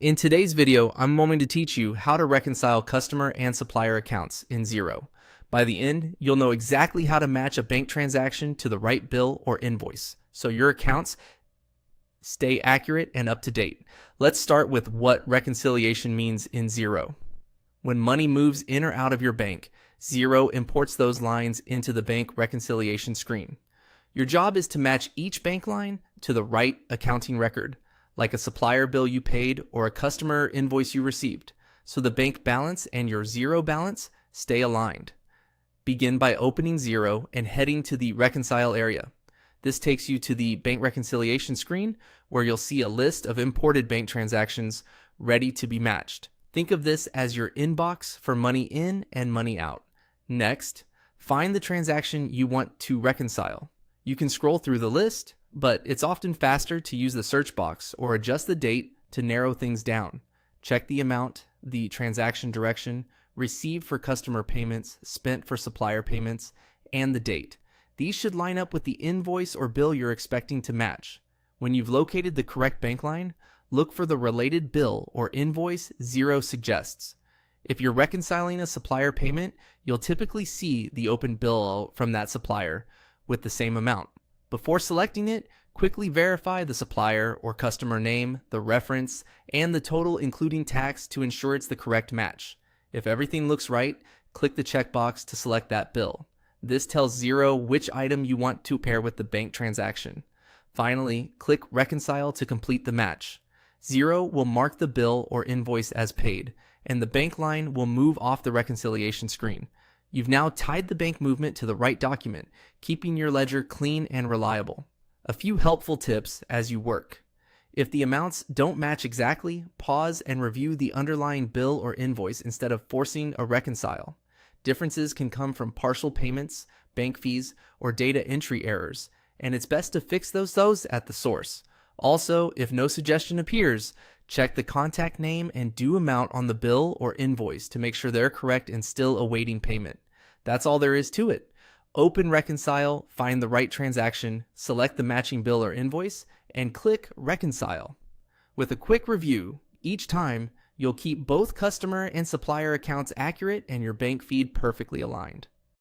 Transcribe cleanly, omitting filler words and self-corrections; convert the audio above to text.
In today's video, I'm going to teach you how to reconcile customer and supplier accounts in Xero. By the end, you'll know exactly how to match a bank transaction to the right bill or invoice, so your accounts stay accurate and up to date. Let's start with what reconciliation means in Xero. When money moves in or out of your bank, Xero imports those lines into the bank reconciliation screen. Your job is to match each bank line to the right accounting record, like a supplier bill you paid or a customer invoice you received, so the bank balance and your Xero balance stay aligned. Begin by opening Xero and heading to the Reconcile area. This takes you to the bank reconciliation screen where you'll see a list of imported bank transactions ready to be matched. Think of this as your inbox for money in and money out. Next, find the transaction you want to reconcile. You can scroll through the list, but it's often faster to use the search box or adjust the date to narrow things down. Check the amount, the transaction direction, received for customer payments, spent for supplier payments, and the date. These should line up with the invoice or bill you're expecting to match. When you've located the correct bank line, look for the related bill or invoice Xero suggests. If you're reconciling a supplier payment, you'll typically see the open bill from that supplier with the same amount. Before selecting it, quickly verify the supplier or customer name, the reference, and the total including tax to ensure it's the correct match. If everything looks right, click the checkbox to select that bill. This tells Xero which item you want to pair with the bank transaction. Finally, click Reconcile to complete the match. Xero will mark the bill or invoice as paid, and the bank line will move off the reconciliation screen. You've now tied the bank movement to the right document, keeping your ledger clean and reliable. A few helpful tips as you work. If the amounts don't match exactly, pause and review the underlying bill or invoice instead of forcing a reconcile. Differences can come from partial payments, bank fees, or data entry errors, and it's best to fix those at the source. Also, if no suggestion appears, check the contact name and due amount on the bill or invoice to make sure they're correct and still awaiting payment. That's all there is to it. Open Reconcile, find the right transaction, select the matching bill or invoice, and click Reconcile. With a quick review, each time, you'll keep both customer and supplier accounts accurate and your bank feed perfectly aligned.